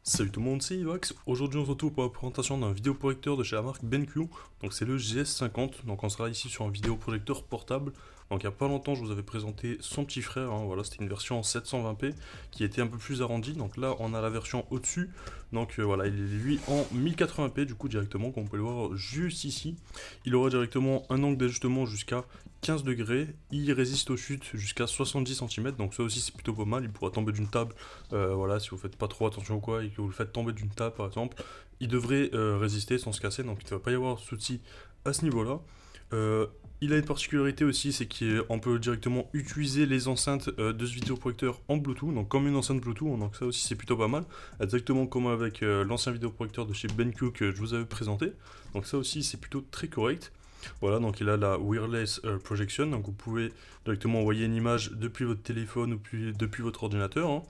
Salut tout le monde, c'est Ivax. Aujourd'hui on se retrouve pour la présentation d'un vidéoprojecteur de chez la marque BenQ. Donc c'est le GS50, donc on sera ici sur un vidéoprojecteur portable. Donc il n'y a pas longtemps je vous avais présenté son petit frère, voilà, c'était une version en 720p qui était un peu plus arrondie. Donc là on a la version au-dessus, donc voilà, il est lui en 1080p du coup directement, comme on peut le voir juste ici. Il aura directement un angle d'ajustement jusqu'à 15 degrés, il résiste aux chutes jusqu'à 70 cm, donc ça aussi c'est plutôt pas mal, il pourra tomber d'une table. Voilà, si vous faites pas trop attention ou quoi et que vous le faites tomber d'une table par exemple, il devrait résister sans se casser, donc il ne va pas y avoir de souci à ce niveau-là. Il a une particularité aussi, c'est qu'on peut directement utiliser les enceintes de ce vidéoprojecteur en Bluetooth, donc comme une enceinte Bluetooth, donc ça aussi c'est plutôt pas mal, exactement comme avec l'ancien vidéoprojecteur de chez BenQ que je vous avais présenté, donc ça aussi c'est plutôt très correct. Voilà, donc il a la wireless projection, donc vous pouvez directement envoyer une image depuis votre téléphone ou depuis votre ordinateur, hein.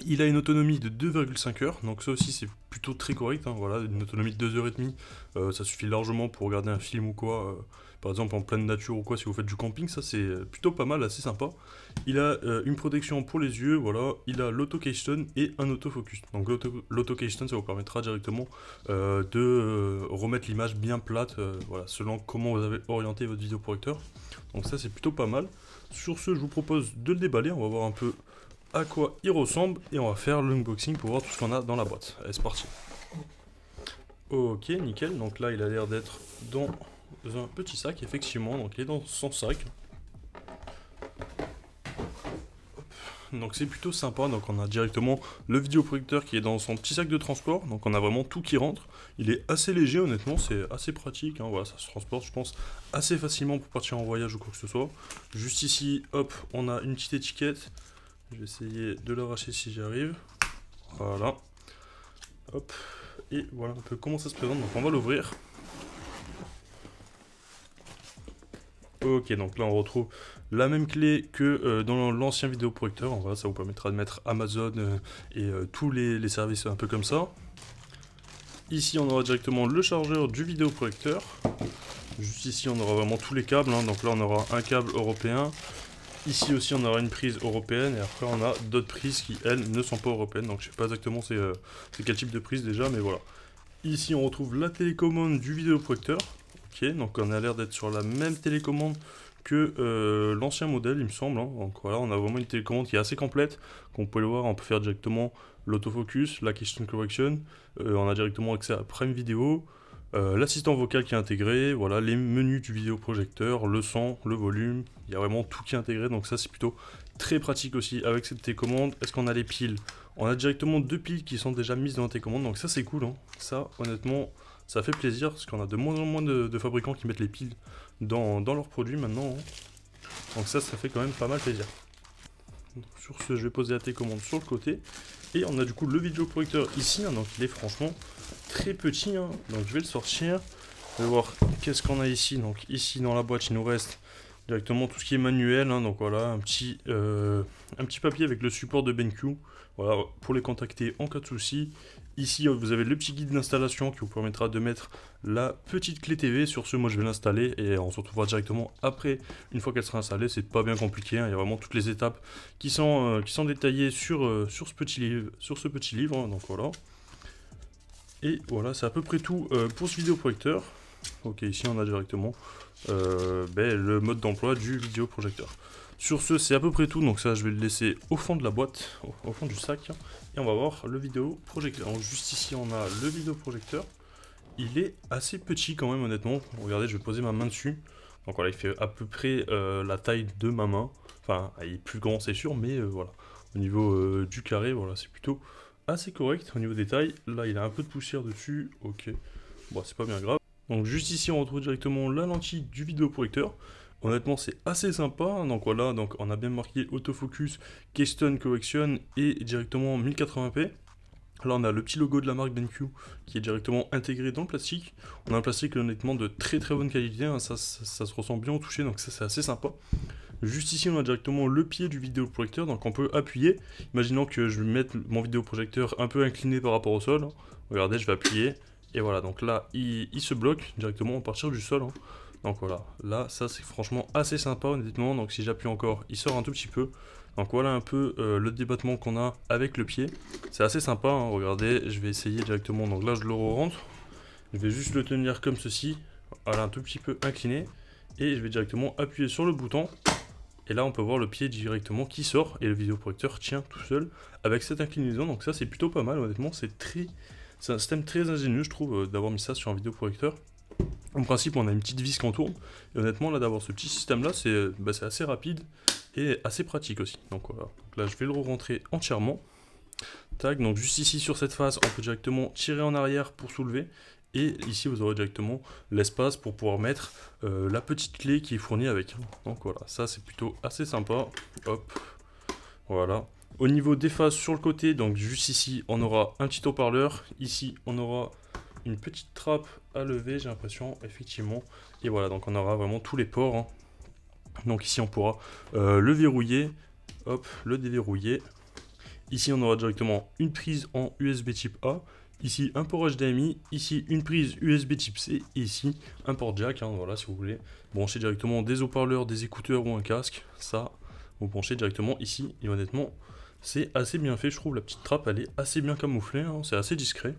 Il a une autonomie de 2,5 heures, donc ça aussi c'est plutôt très correct, hein, voilà, une autonomie de 2h30, ça suffit largement pour regarder un film ou quoi, par exemple en pleine nature ou quoi, si vous faites du camping, ça c'est plutôt pas mal, assez sympa. Il a une protection pour les yeux, voilà, il a l'auto keystone et un autofocus. Donc l'auto keystone ça vous permettra directement de remettre l'image bien plate, voilà, selon comment vous avez orienté votre vidéoprojecteur. Donc ça c'est plutôt pas mal. Sur ce, je vous propose de le déballer, on va voir un peu à quoi il ressemble et on va faire l'unboxing pour voir tout ce qu'on a dans la boîte. Allez, c'est parti. Ok, nickel. Donc là, il a l'air d'être dans un petit sac, effectivement. Donc il est dans son sac. Donc c'est plutôt sympa. Donc on a directement le vidéoprojecteur qui est dans son petit sac de transport. Donc on a vraiment tout qui rentre. Il est assez léger, honnêtement. C'est assez pratique, hein. Voilà, ça se transporte, je pense, assez facilement pour partir en voyage ou quoi que ce soit. Juste ici, hop, on a une petite étiquette. Je vais essayer de l'arracher si j'y arrive. Voilà. Hop. Et voilà un peu comment ça se présente. Donc on va l'ouvrir. Ok, donc là on retrouve la même clé que dans l'ancien vidéoprojecteur. Voilà, ça vous permettra de mettre Amazon et tous les services un peu comme ça. Ici on aura directement le chargeur du vidéoprojecteur. Juste ici on aura vraiment tous les câbles, hein. Donc là on aura un câble européen. Ici aussi on aura une prise européenne et après on a d'autres prises qui elles ne sont pas européennes, donc je sais pas exactement c'est quel type de prise déjà, mais voilà. Ici on retrouve la télécommande du vidéoprojecteur. Ok, donc on a l'air d'être sur la même télécommande que l'ancien modèle il me semble, hein. Donc voilà, on a vraiment une télécommande qui est assez complète, qu'on peut le voir, on peut faire directement l'autofocus, la question correction, on a directement accès à Prime Video, l'assistant vocal qui est intégré, voilà, les menus du vidéoprojecteur, le son, le volume, il y a vraiment tout qui est intégré, donc ça c'est plutôt très pratique aussi avec cette télécommande. Est-ce qu'on a les piles? On a directement deux piles qui sont déjà mises dans la télécommande, donc ça c'est cool, hein. Ça honnêtement ça fait plaisir parce qu'on a de moins en moins de fabricants qui mettent les piles dans leurs produits maintenant, hein. Donc ça fait quand même pas mal plaisir. Donc, sur ce, je vais poser la télécommande sur le côté. Et on a du coup le vidéoprojecteur ici, hein, donc il est franchement très petit, hein. Donc je vais le sortir. On va voir qu'est-ce qu'on a ici. Donc ici dans la boîte il nous reste directement tout ce qui est manuel, hein. Donc voilà, un petit papier avec le support de BenQ. Voilà, pour les contacter en cas de souci. Ici vous avez le petit guide d'installation qui vous permettra de mettre la petite clé TV. Sur ce, moi je vais l'installer et on se retrouvera directement après, une fois qu'elle sera installée. C'est pas bien compliqué, hein. Il y a vraiment toutes les étapes qui sont détaillées sur ce petit livre, hein. Donc voilà. Et voilà, c'est à peu près tout pour ce vidéoprojecteur. Ok, ici on a directement le mode d'emploi du vidéoprojecteur. Sur ce, c'est à peu près tout, donc ça je vais le laisser au fond de la boîte, au fond du sac, et on va voir le vidéoprojecteur. Donc juste ici on a le vidéoprojecteur. Il est assez petit quand même, honnêtement. Regardez, je vais poser ma main dessus. Donc voilà, il fait à peu près la taille de ma main. Enfin, il est plus grand c'est sûr, mais voilà. Au niveau du carré, voilà, c'est plutôt assez correct. Au niveau des tailles, là il a un peu de poussière dessus, ok. Bon, c'est pas bien grave. Donc juste ici on retrouve directement la lentille du vidéoprojecteur. Honnêtement c'est assez sympa, donc voilà, donc on a bien marqué autofocus, keystone correction et directement 1080p. Là on a le petit logo de la marque BenQ qui est directement intégré dans le plastique. On a un plastique honnêtement de très très bonne qualité, hein. Ça se ressent bien au toucher, donc ça c'est assez sympa. Juste ici on a directement le pied du vidéoprojecteur, donc on peut appuyer. Imaginons que je vais mettre mon vidéoprojecteur un peu incliné par rapport au sol, hein. Regardez, je vais appuyer, et voilà, donc là il se bloque directement à partir du sol, hein. Donc voilà, là ça c'est franchement assez sympa honnêtement, donc si j'appuie encore, il sort un tout petit peu. Donc voilà un peu le débattement qu'on a avec le pied. C'est assez sympa, hein, regardez, je vais essayer directement. Donc là je le rentre, je vais juste le tenir comme ceci, voilà, un tout petit peu incliné. Et je vais directement appuyer sur le bouton. Et là on peut voir le pied directement qui sort et le vidéoprojecteur tient tout seul avec cette inclinaison. Donc ça c'est plutôt pas mal, honnêtement, c'est un système très ingénieux je trouve d'avoir mis ça sur un vidéoprojecteur. En principe on a une petite vis qu'on tourne et honnêtement là d'avoir ce petit système là c'est assez rapide et assez pratique aussi. Donc voilà, donc là je vais le rentrer entièrement. Tac, donc juste ici sur cette face on peut directement tirer en arrière pour soulever. Et ici vous aurez directement l'espace pour pouvoir mettre la petite clé qui est fournie avec. Donc voilà, ça c'est plutôt assez sympa. Hop, voilà. Au niveau des faces sur le côté, donc juste ici on aura un petit haut-parleur. Ici on aura une petite trappe à lever, j'ai l'impression, effectivement. Et voilà, donc on aura vraiment tous les ports. Hein. Donc ici on pourra le verrouiller, hop, le déverrouiller. Ici on aura directement une prise en USB type A. Ici un port HDMI, ici une prise USB type C, et ici un port jack, hein, voilà si vous voulez brancher directement des haut-parleurs, des écouteurs ou un casque, ça vous branchez directement ici, et honnêtement c'est assez bien fait, je trouve la petite trappe elle est assez bien camouflée, hein, c'est assez discret.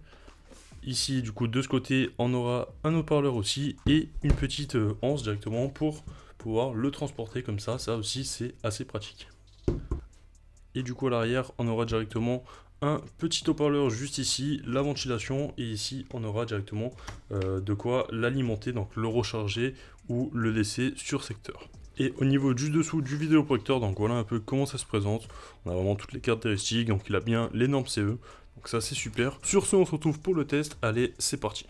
Ici du coup de ce côté on aura un haut-parleur aussi, et une petite anse directement pour pouvoir le transporter comme ça aussi c'est assez pratique. Et du coup à l'arrière on aura directement un petit haut-parleur juste ici, la ventilation, et ici on aura directement de quoi l'alimenter, donc le recharger ou le laisser sur secteur. Et au niveau du dessous du vidéoprojecteur, donc voilà un peu comment ça se présente. On a vraiment toutes les caractéristiques, donc il a bien les normes CE, donc ça c'est super. Sur ce on se retrouve pour le test, allez c'est parti.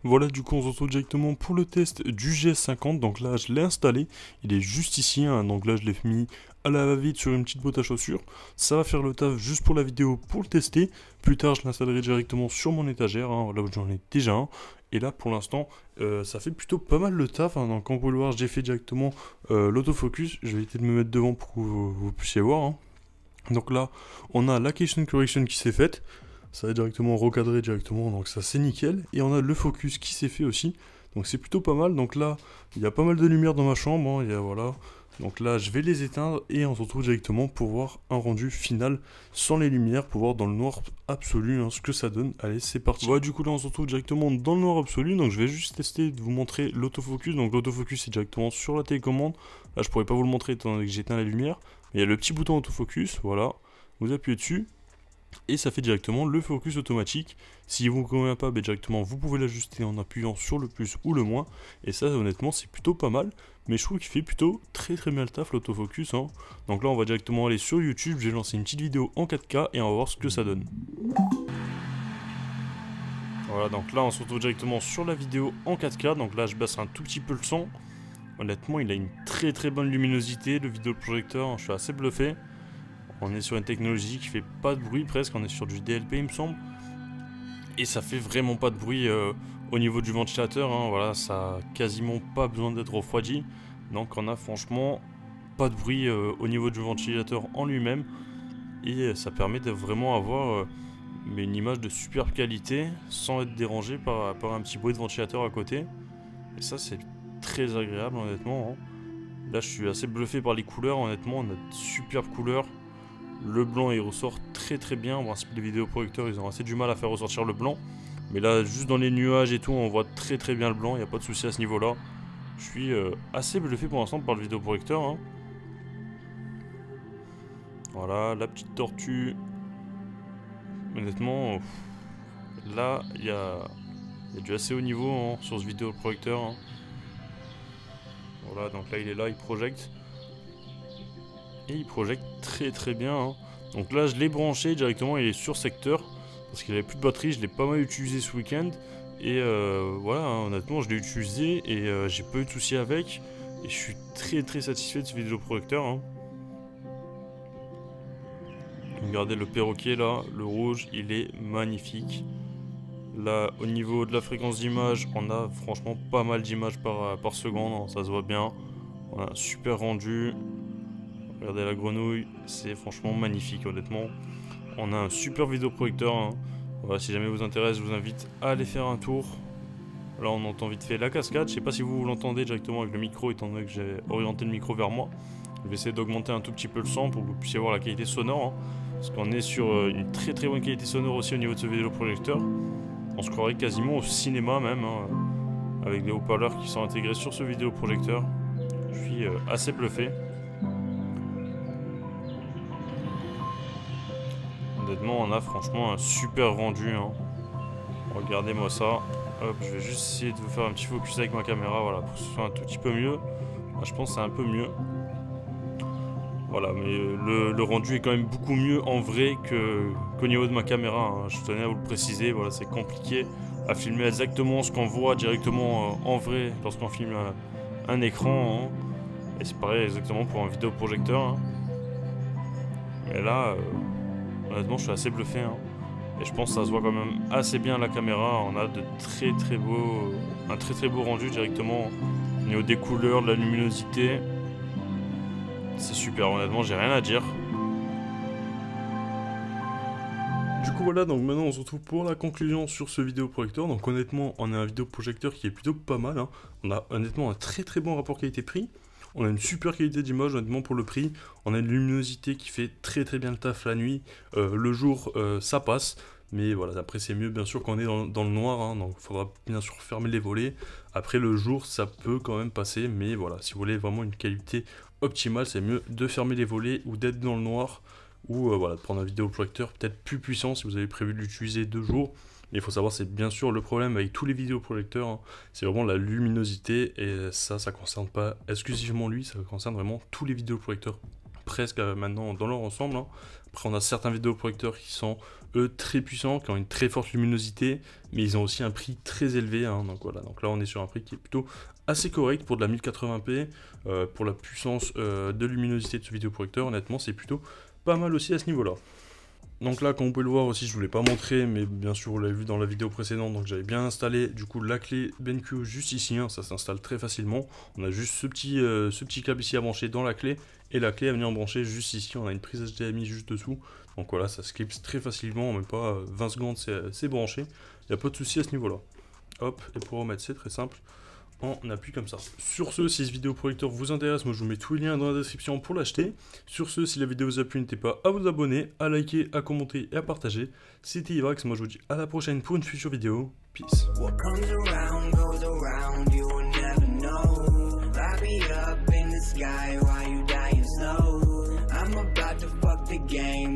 Voilà, du coup on se retrouve directement pour le test du GS50, donc là je l'ai installé, il est juste ici, hein, donc là je l'ai mis à la va-vite sur une petite boîte à chaussures, ça va faire le taf juste pour la vidéo pour le tester, plus tard je l'installerai directement sur mon étagère, hein, là où j'en ai déjà un, et là pour l'instant ça fait plutôt pas mal le taf, hein, donc comme vous pouvez le voir j'ai fait directement l'autofocus, je vais essayer de me mettre devant pour que vous puissiez voir, hein. Donc là on a la Location Correction qui s'est faite. Ça va directement recadrer directement, donc ça c'est nickel. Et on a le focus qui s'est fait aussi, donc c'est plutôt pas mal. Donc là, il y a pas mal de lumière dans ma chambre, hein, voilà. Donc là, je vais les éteindre et on se retrouve directement pour voir un rendu final sans les lumières, pour voir dans le noir absolu hein, ce que ça donne. Allez, c'est parti. Voilà, du coup là, on se retrouve directement dans le noir absolu. Donc je vais juste tester de vous montrer l'autofocus. Donc l'autofocus c'est directement sur la télécommande. Là, je pourrais pas vous le montrer étant donné que j'éteins la lumière. Mais il y a le petit bouton autofocus, voilà. Vous appuyez dessus. Et ça fait directement le focus automatique. Si vous ne convient pas, directement vous pouvez l'ajuster en appuyant sur le plus ou le moins. Et ça honnêtement c'est plutôt pas mal. Mais je trouve qu'il fait plutôt très bien le taf l'autofocus. Hein. Donc là on va directement aller sur YouTube. J'ai lancé une petite vidéo en 4K et on va voir ce que ça donne. Voilà, donc là on se retrouve directement sur la vidéo en 4K. Donc là je baisse un tout petit peu le son. Honnêtement il a une très bonne luminosité le vidéoprojecteur. Hein. Je suis assez bluffé. On est sur une technologie qui fait pas de bruit presque, on est sur du DLP il me semble. Et ça fait vraiment pas de bruit au niveau du ventilateur, hein, voilà, ça a quasiment pas besoin d'être refroidi. Donc on a franchement pas de bruit au niveau du ventilateur en lui-même. Et ça permet de vraiment avoir une image de superbe qualité sans être dérangé par un petit bruit de ventilateur à côté. Et ça c'est très agréable honnêtement. Hein. Là je suis assez bluffé par les couleurs, honnêtement on a de superbes couleurs. Le blanc il ressort très bien. En principe les vidéoprojecteurs ils ont assez du mal à faire ressortir le blanc. Mais là juste dans les nuages et tout on voit très bien le blanc. Il n'y a pas de souci à ce niveau là. Je suis assez bluffé pour l'instant par le vidéoprojecteur. Hein. Voilà la petite tortue. Honnêtement là il y a du assez haut niveau hein, sur ce vidéoprojecteur. Hein. Voilà donc là il est là, il projette. Et il projette très bien. Hein. Donc là je l'ai branché directement, il est sur secteur. Parce qu'il n'avait plus de batterie, je l'ai pas mal utilisé ce week-end. Et voilà, hein, honnêtement je l'ai utilisé et j'ai pas eu de soucis avec. Et je suis très satisfait de ce vidéoprojecteur. Hein. Regardez le perroquet là, le rouge, il est magnifique. Là au niveau de la fréquence d'image, on a franchement pas mal d'images par seconde, hein, ça se voit bien. On a un super rendu. Regardez la grenouille, c'est franchement magnifique honnêtement. On a un super vidéoprojecteur. Hein. Voilà, si jamais vous intéresse, je vous invite à aller faire un tour. Là on entend vite fait la cascade. Je sais pas si vous l'entendez directement avec le micro étant donné que j'ai orienté le micro vers moi. Je vais essayer d'augmenter un tout petit peu le son pour que vous puissiez voir la qualité sonore. Hein, parce qu'on est sur une très très bonne qualité sonore aussi au niveau de ce vidéoprojecteur. On se croirait quasiment au cinéma même, hein, avec les haut-parleurs qui sont intégrés sur ce vidéoprojecteur. Je suis assez bluffé. Honnêtement, on a franchement un super rendu. Hein. Regardez-moi ça. Hop, je vais juste essayer de vous faire un petit focus avec ma caméra, voilà, pour que ce soit un tout petit peu mieux. Là, je pense que c'est un peu mieux. Voilà, mais le rendu est quand même beaucoup mieux en vrai qu'au niveau de ma caméra. Hein. Je tenais à vous le préciser, voilà, c'est compliqué à filmer exactement ce qu'on voit directement en vrai lorsqu'on filme un écran. Hein. Et c'est pareil exactement pour un vidéoprojecteur. Hein. Mais là, honnêtement, je suis assez bluffé. Hein. Et je pense que ça se voit quand même assez bien à la caméra. On a un très très beau rendu directement au niveau des couleurs, de la luminosité. C'est super, honnêtement, j'ai rien à dire. Du coup voilà, donc maintenant on se retrouve pour la conclusion sur ce vidéoprojecteur. Donc honnêtement, on a un vidéoprojecteur qui est plutôt pas mal. Hein. On a honnêtement un très très bon rapport qualité-prix. On a une super qualité d'image honnêtement pour le prix. On a une luminosité qui fait très très bien le taf la nuit. Le jour, ça passe. Mais voilà, après c'est mieux bien sûr qu'on est dans le noir. Hein, donc il faudra bien sûr fermer les volets. Après le jour, ça peut quand même passer. Mais voilà, si vous voulez vraiment une qualité optimale, c'est mieux de fermer les volets ou d'être dans le noir. Ou voilà, de prendre un vidéoprojecteur peut-être plus puissant si vous avez prévu de l'utiliser 2 jours. Mais il faut savoir, c'est bien sûr le problème avec tous les vidéoprojecteurs, hein, c'est vraiment la luminosité. Et ça concerne pas exclusivement lui, ça concerne vraiment tous les vidéoprojecteurs, presque maintenant dans leur ensemble. Hein. Après, on a certains vidéoprojecteurs qui sont, eux, très puissants, qui ont une très forte luminosité, mais ils ont aussi un prix très élevé. Hein, donc voilà, donc là on est sur un prix qui est plutôt assez correct pour de la 1080p. Pour la puissance de luminosité de ce vidéoprojecteur, honnêtement, c'est plutôt pas mal aussi à ce niveau-là. Donc là, comme vous pouvez le voir aussi, je ne vous l'ai pas montré, mais bien sûr vous l'avez vu dans la vidéo précédente, donc j'avais bien installé du coup la clé BenQ juste ici, hein, ça s'installe très facilement. On a juste ce petit câble ici à brancher dans la clé, et la clé à venir brancher juste ici, on a une prise HDMI juste dessous. Donc voilà, ça se clipse très facilement, même pas 20 secondes c'est branché, il n'y a pas de souci à ce niveau-là. Hop, et pour remettre c'est très simple. On appuie comme ça. Sur ce, si ce vidéoprojecteur vous intéresse, moi je vous mets tous les liens dans la description pour l'acheter. Sur ce, si la vidéo vous a plu, n'hésitez pas à vous abonner, à liker, à commenter et à partager. C'était Ivax, moi je vous dis à la prochaine pour une future vidéo. Peace. Game